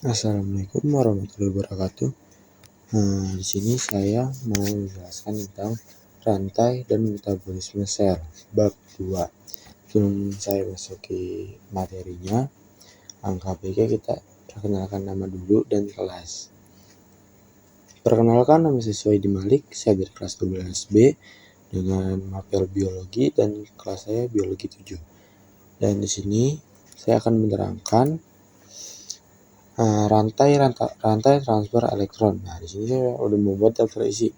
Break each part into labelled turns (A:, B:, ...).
A: Assalamualaikum warahmatullahi wabarakatuh. Di sini saya mau menjelaskan tentang rantai dan metabolisme sel bab 2. Sebelum saya masuki materinya, alangkah baiknya kita perkenalkan nama dulu dan kelas. Perkenalkan, nama saya Suhaidi Malik, saya dari kelas 12B dengan mapel biologi dan kelas saya biologi 7. Dan di sini saya akan menerangkan rantai transfer elektron. Nah, di sini saya udah membuat daftar isi.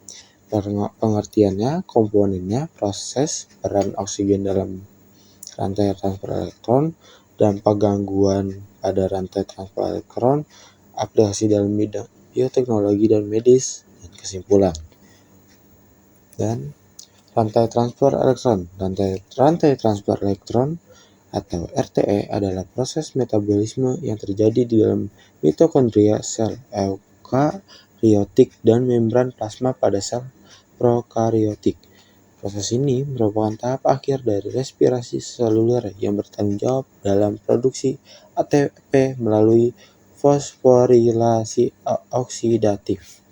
A: Pengertiannya, komponennya, proses, peran oksigen dalam rantai transfer elektron, dampak gangguan pada rantai transfer elektron, aplikasi dalam bidang bioteknologi dan medis, dan kesimpulan. Dan rantai transfer elektron. Rantai transfer elektron atau RTE adalah proses metabolisme yang terjadi di dalam mitokondria, sel eukariotik, dan membran plasma pada sel prokariotik. Proses ini merupakan tahap akhir dari respirasi seluler yang bertanggung jawab dalam produksi ATP melalui fosforilasi oksidatif.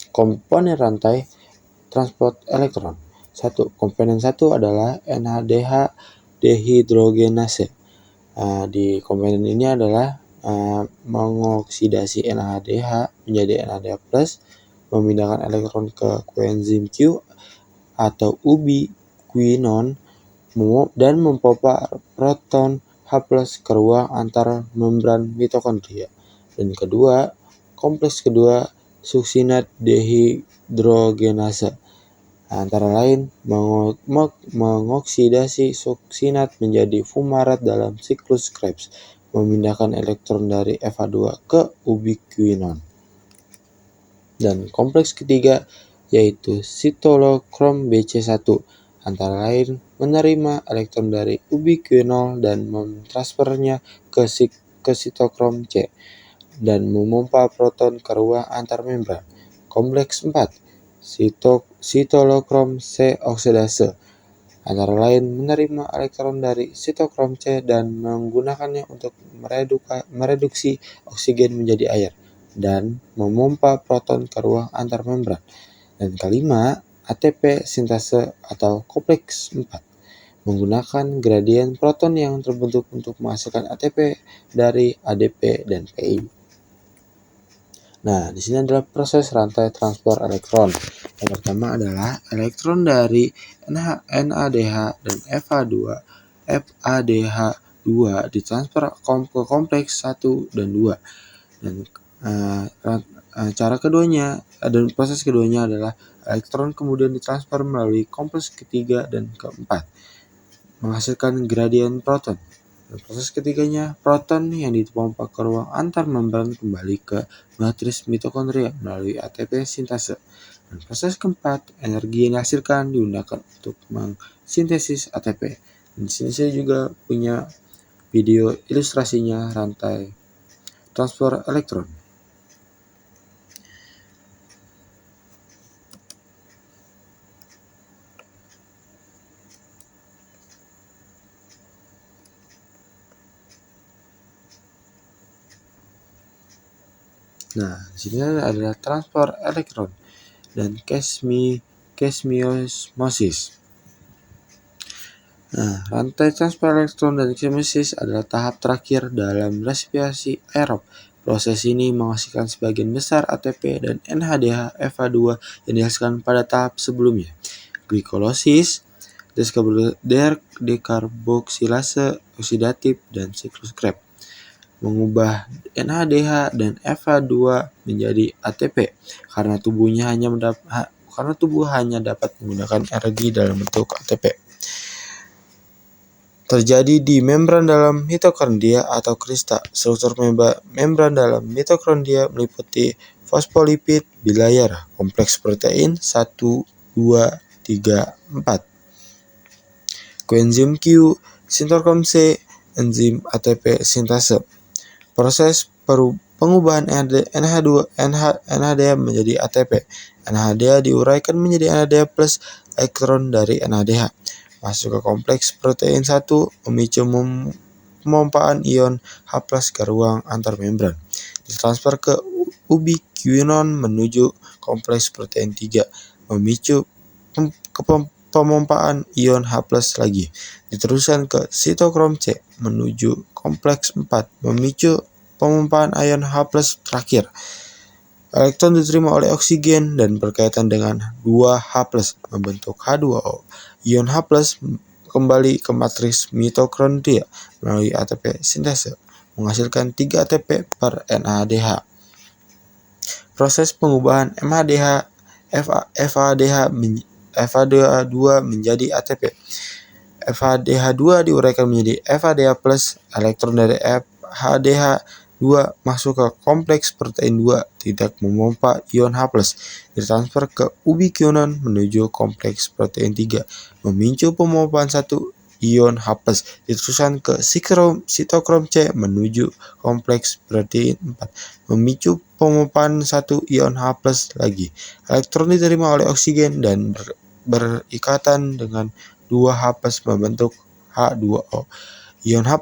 A: Komponen rantai transport elektron. 1. Komponen 1 adalah NADH dehidrogenase. Di komponen ini adalah mengoksidasi NADH menjadi NADH+, memindahkan elektron ke koenzim Q atau ubiquinon, dan memompa proton H+ ke ruang antar membran mitokondria. Dan kedua, kompleks kedua suksinat dehidrogenase antara lain mengoksidasi suksinat menjadi fumarat dalam siklus Krebs, memindahkan elektron dari Fa2 ke ubiquinon. Dan kompleks ketiga yaitu sitolokrom Bc1 antara lain menerima elektron dari ubiquinol dan mentransfernya ke sitokrom C dan memompa proton ke ruang antar membran. Kompleks 4 sitolokrom C oksidase antara lain menerima elektron dari sitokrom C dan menggunakannya untuk mereduksi oksigen menjadi air dan memompa proton ke ruang antar membran. Dan kelima, ATP sintase atau kompleks 4 menggunakan gradien proton yang terbentuk untuk menghasilkan ATP dari ADP dan PI. Nah, di sini adalah proses rantai transfer elektron. Yang pertama adalah elektron dari NADH dan FADH2 ditransfer ke kompleks 1 dan 2. Dan proses keduanya adalah elektron kemudian ditransfer melalui kompleks ketiga dan keempat, menghasilkan gradien proton. Dan proses ketiganya, proton yang dipompa ke ruang antar membran kembali ke matris mitokondria melalui ATP sintase. Dan proses keempat, energi yang dihasilkan digunakan untuk mengsintesis ATP. Dan di sini saya juga punya video ilustrasinya rantai transfer elektron. Nah, di sini adalah transfer elektron dan kesmiosmosis. Nah, rantai transfer elektron dan kesmiosmosis adalah tahap terakhir dalam respirasi aerob. Proses ini menghasilkan sebagian besar ATP dan NADH FA2 yang dihasilkan pada tahap sebelumnya. Glikolosis, dekarboksilase oksidatif, dan siklus Krebs mengubah NADH dan FA2 menjadi ATP karena tubuh hanya dapat menggunakan energi dalam bentuk ATP. Terjadi di membran dalam mitokondria atau krista. Struktur membran dalam mitokondria meliputi fosfolipid bilayer, kompleks protein 1, 2, 3, 4, koenzim Q, sitokrom C, enzim ATP sintase. Proses pengubahan NADH menjadi ATP. NADH diuraikan menjadi NADH plus elektron dari NADH masuk ke kompleks protein 1, memicu pemompaan ion H+ ke ruang antarmembran. Ditransfer ke ubiquinon menuju kompleks protein 3, memicu pemompaan ion H+ lagi. Diteruskan ke sitokrom C menuju kompleks 4, memicu pemompaan ion H+ terakhir. Elektron diterima oleh oksigen dan berkaitan dengan 2H+, membentuk H2O. Ion H+ kembali ke matriks mitokondria melalui ATP sintase, menghasilkan 3 ATP per NADH. Proses pengubahan FADH2 menjadi ATP. FADH2 diuraikan menjadi FADH+, elektron dari FADH2 masuk ke kompleks protein 2, tidak memompa ion H+, ditransfer ke ubiquinon menuju kompleks protein 3, memicu pemompaan 1 ion H+, diteruskan ke sitokrom C menuju kompleks protein 4, memicu pemompaan 1 ion H+ lagi. Elektron diterima oleh oksigen dan berikatan dengan 2H+ membentuk H2O. Ion H+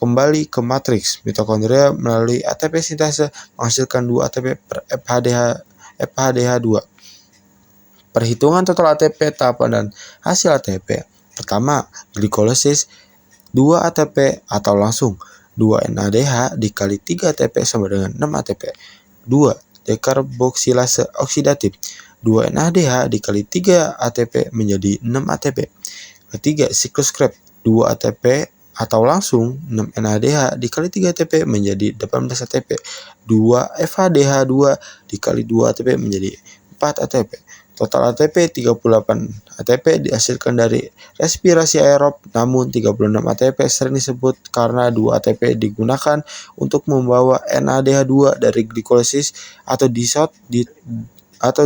A: kembali ke matriks mitokondria melalui ATP sintase, menghasilkan 2 ATP per FADH2. Perhitungan total ATP tahapan dan hasil ATP. Pertama, glikolisis 2 ATP atau langsung 2 NADH dikali 3 ATP sama dengan 6 ATP. 2. Dekarboksilase oksidatif 2 NADH dikali 3 ATP menjadi 6 ATP. Ketiga, siklus Krebs 2 ATP atau langsung 6 NADH dikali 3 ATP menjadi 18 ATP. 2 FADH2 dikali 2 ATP menjadi 4 ATP. Total ATP 38 ATP dihasilkan dari respirasi aerob, namun 36 ATP sering disebut karena 2 ATP digunakan untuk membawa NADH2 dari glikolisis atau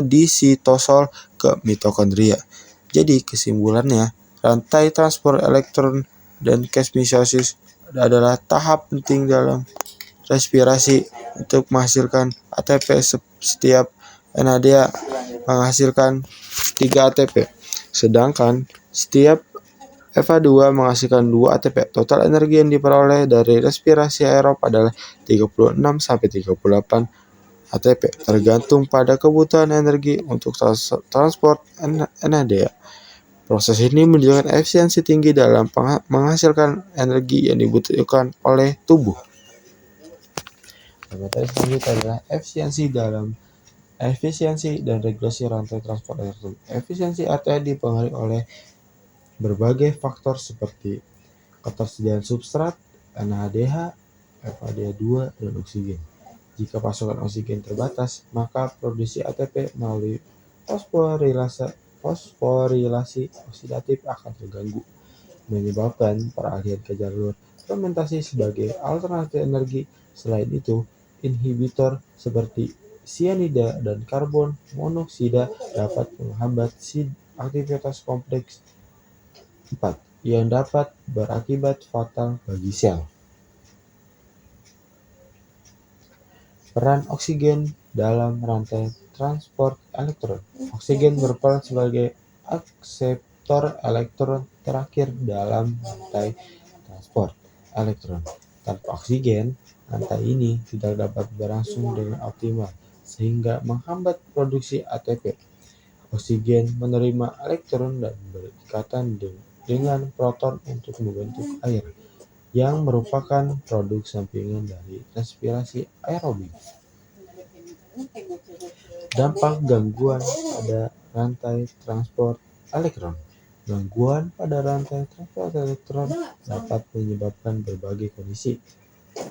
A: disitosol ke mitokondria. Jadi kesimpulannya, rantai transport elektron dan meiosis adalah tahap penting dalam respirasi untuk menghasilkan ATP. Setiap NADH menghasilkan 3 ATP, sedangkan setiap FA2 menghasilkan 2 ATP. Total energi yang diperoleh dari respirasi aerob adalah 36-38 ATP, tergantung pada kebutuhan energi untuk transport NADH. Proses ini menunjukkan efisiensi tinggi dalam menghasilkan energi yang dibutuhkan oleh tubuh. Materi selanjutnya adalah efisiensi dan regulasi rantai transport elektron. Efisiensi ATP dipengaruhi oleh berbagai faktor seperti ketersediaan substrat, NADH, FADH2, dan oksigen. Jika pasokan oksigen terbatas, maka produksi ATP melalui fosforilasi oksidatif akan terganggu, menyebabkan peralihan ke jalur fermentasi sebagai alternatif energi. Selain itu, inhibitor seperti sianida dan karbon monoksida dapat menghambat aktivitas kompleks 4 yang dapat berakibat fatal bagi sel. Peran oksigen dalam rantai transport elektron. Oksigen berperan sebagai akseptor elektron terakhir dalam rantai transport elektron. Tanpa oksigen, rantai ini tidak dapat berlangsung dengan optimal, sehingga menghambat produksi ATP. Oksigen menerima elektron dan berikatan dengan proton untuk membentuk air, yang merupakan produk sampingan dari respirasi aerobik. Dampak gangguan pada rantai transport elektron. Gangguan pada rantai transport elektron dapat menyebabkan berbagai kondisi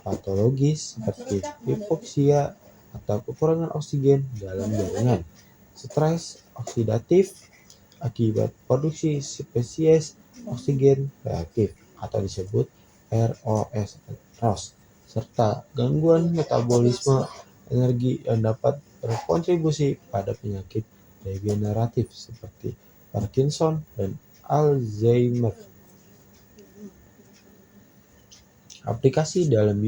A: patologis seperti hipoksia atau kekurangan oksigen dalam jaringan, stres oksidatif akibat produksi spesies oksigen reaktif atau disebut ROS, serta gangguan metabolisme energi yang dapat berkontribusi pada penyakit degeneratif seperti Parkinson dan Alzheimer. Aplikasi dalam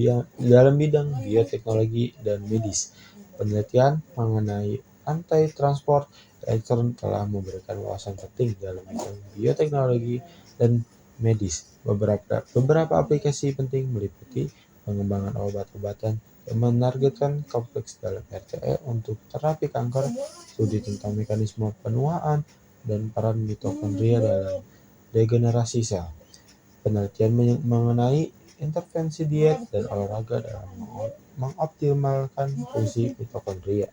A: bidang bioteknologi dan medis. Penelitian mengenai rantai transport elektron telah memberikan wawasan penting dalam bidang bioteknologi dan medis. Beberapa aplikasi penting meliputi pengembangan obat-obatan yang menargetkan kompleks dalam RTE untuk terapi kanker, studi tentang mekanisme penuaan, dan peran mitokondria dalam degenerasi sel. Penelitian mengenai intervensi diet dan olahraga dalam mengoptimalkan fungsi mitokondria.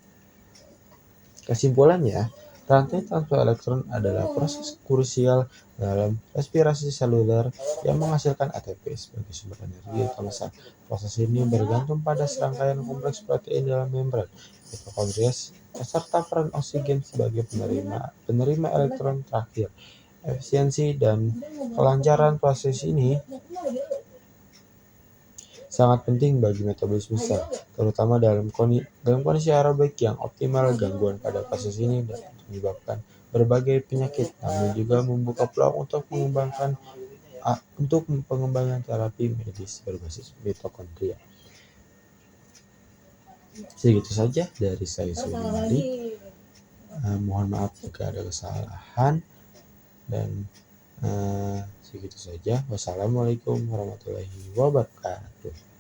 A: Kesimpulannya, rantai transfer elektron adalah proses krusial dalam respirasi seluler yang menghasilkan ATP sebagai sumber energi utama sel. Proses ini bergantung pada serangkaian kompleks protein dalam membran mitokondria serta peran oksigen sebagai penerima elektron terakhir. Efisiensi dan kelancaran proses ini sangat penting bagi metabolisme sel, terutama dalam kondisi aerobik yang optimal. Gangguan pada proses ini dapat menyebabkan berbagai penyakit, namun juga membuka peluang untuk pengembangan terapi medis berbasis mitokondria. Segitu saja dari saya Sulimadi. Mohon maaf jika ada kesalahan dan segitu saja. Wassalamualaikum warahmatullahi wabarakatuh.